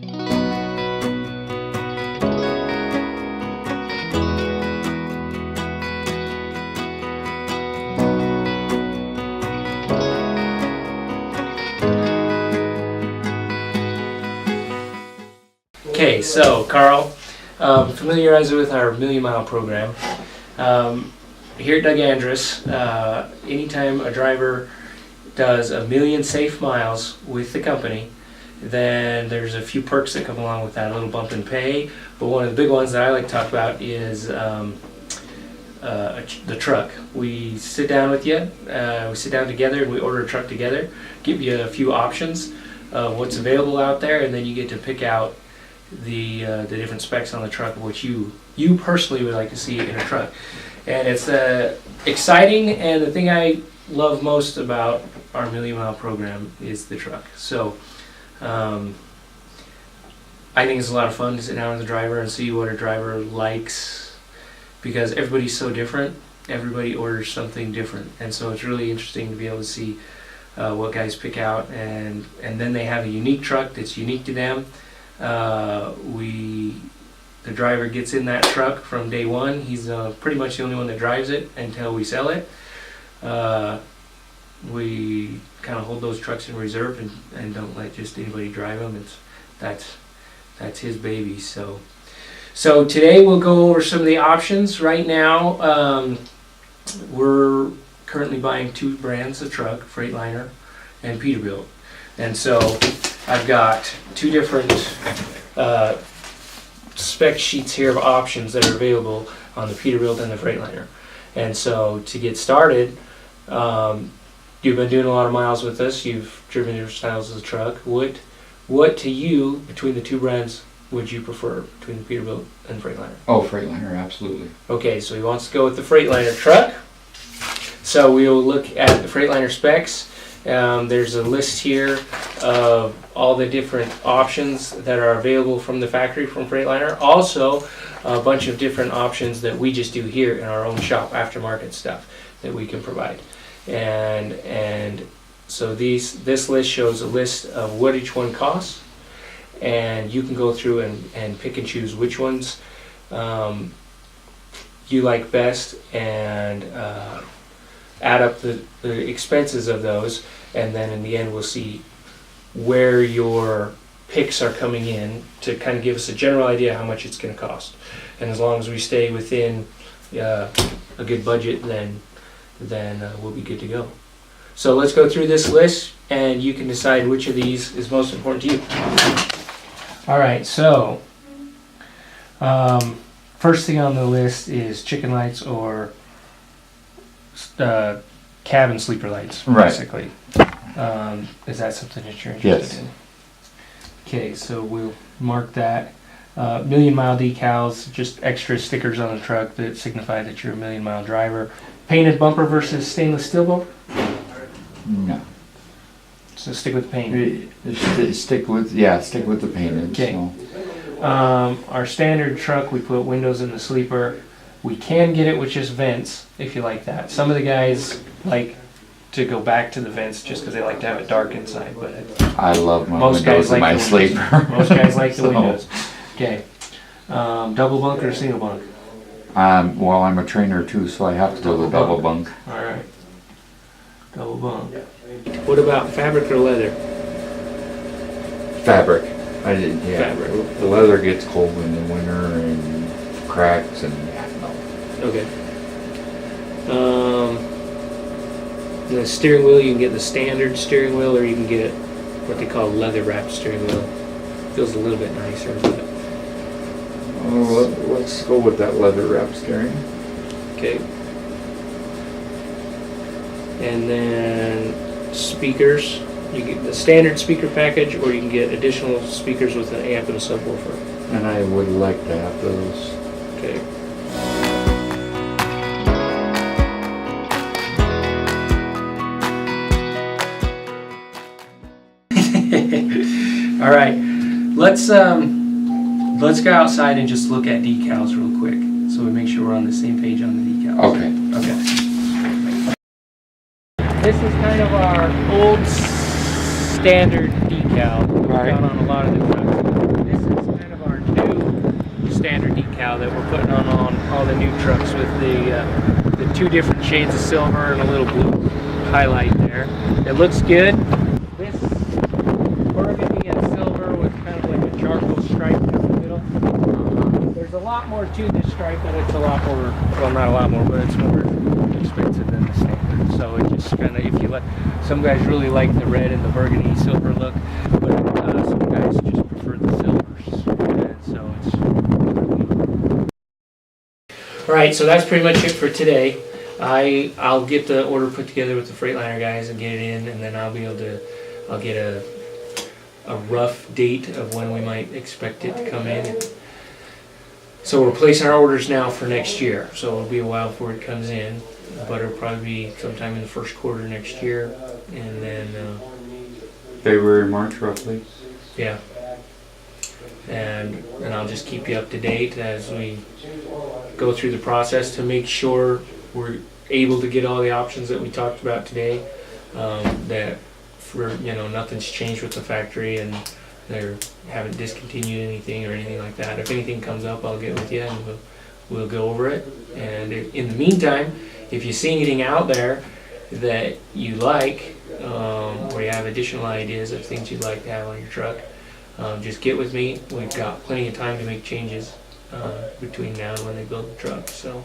Okay, so Carl, familiarize with our Million Mile program. Here at Doug Andrus, anytime a driver does 1,000,000 safe miles with the company, then there's a few perks that come along with that, a little bump in pay. But one of the big ones that I like to talk about is the truck. We sit down with you, we sit down together and we order a truck together, give you a few options of what's available out there, and then you get to pick out the different specs on the truck of what you personally would like to see in a truck. And it's exciting, and the thing I love most about our Million Mile program is the truck. So I think it's a lot of fun to sit down with the driver and see what a driver likes, because everybody's so different. Everybody orders something different, and so it's really interesting to be able to see what guys pick out, and then they have a unique truck that's unique to them. The driver gets in that truck from day one. He's pretty much the only one that drives it until we sell it. We kind of hold those trucks in reserve and don't let just anybody drive them. That's his baby. So today we'll go over some of the options. Right now, we're currently buying 2 brands of truck, Freightliner and Peterbilt. And so I've got 2 different spec sheets here of options that are available on the Peterbilt and the Freightliner. And so to get started, you've been doing a lot of miles with us. You've driven different styles of the truck. What to you, between the 2 brands, would you prefer between the Peterbilt and Freightliner? Oh, Freightliner, absolutely. Okay, so he wants to go with the Freightliner truck. So we'll look at the Freightliner specs. There's a list here of all the different options that are available from the factory from Freightliner. Also, a bunch of different options that we just do here in our own shop, aftermarket stuff that we can provide. And so this list shows a list of what each one costs, and you can go through and pick and choose which ones you like best, and add up the expenses of those, and then in the end we'll see where your picks are coming in to kind of give us a general idea how much it's going to cost. And as long as we stay within a good budget, then we'll be good to go. So let's go through this list, and you can decide which of these is most important to you. All right, so first thing on the list is chicken lights or cabin sleeper lights, basically. Right. Is that something that you're interested in? Okay, so we'll mark that. Million Mile decals, just extra stickers on the truck that signify that you're a million mile driver. Painted bumper versus stainless steel bumper? No. So stick with the painted. Stick with the painted. Okay. So. Our standard truck, we put windows in the sleeper. We can get it with just vents if you like that. Some of the guys like to go back to the vents just because they like to have it dark inside. But I love my windows in my sleeper. Most guys like the windows. Okay. Double bunk or single bunk? Well, I'm a trainer too, so I have to do the double bunk. All right. Double bunk. What about fabric or leather? Fabric. Fabric. The leather gets cold in the winter and cracks and no. Okay. The steering wheel, you can get the standard steering wheel, or you can get what they call leather wrapped steering wheel. Feels a little bit nicer, but let's go with that leather wrapped steering. okay. And then speakers, you get the standard speaker package, or you can get additional speakers with an amp and a subwoofer. And I would like to have those. Okay. All right, let's go outside and just look at decals real quick, so we make sure we're on the same page on the decals. Okay. This is kind of our old standard decal. We've got on a lot of the trucks. decal that we're putting on all the new trucks with the two different shades of silver and a little blue highlight there. It looks good. This burgundy and silver with kind of like a charcoal stripe in the middle. There's a lot more to this stripe, but it's a lot more, well, not a lot more, but it's more expensive than the standard. So it just kind of, if you let, some guys really like the red and the burgundy silver look, but some guys just prefer the silvers. And so it's... All right, so that's pretty much it for today. I'll get the order put together with the Freightliner guys and get it in, and then I'll get a rough date of when we might expect it to come in. So we're placing our orders now for next year, so it'll be a while before it comes in, but it'll probably be sometime in the first quarter next year, and then February, March, roughly. yeah, and I'll just keep you up to date as we go through the process to make sure we're able to get all the options that we talked about today. That for nothing's changed with the factory and they haven't discontinued anything or anything like that. If anything comes up, I'll get with you and we'll go over it. And in the meantime, if you see anything out there that you like, or you have additional ideas of things you'd like to have on your truck, just get with me. We've got plenty of time to make changes between now and when they build the truck. So.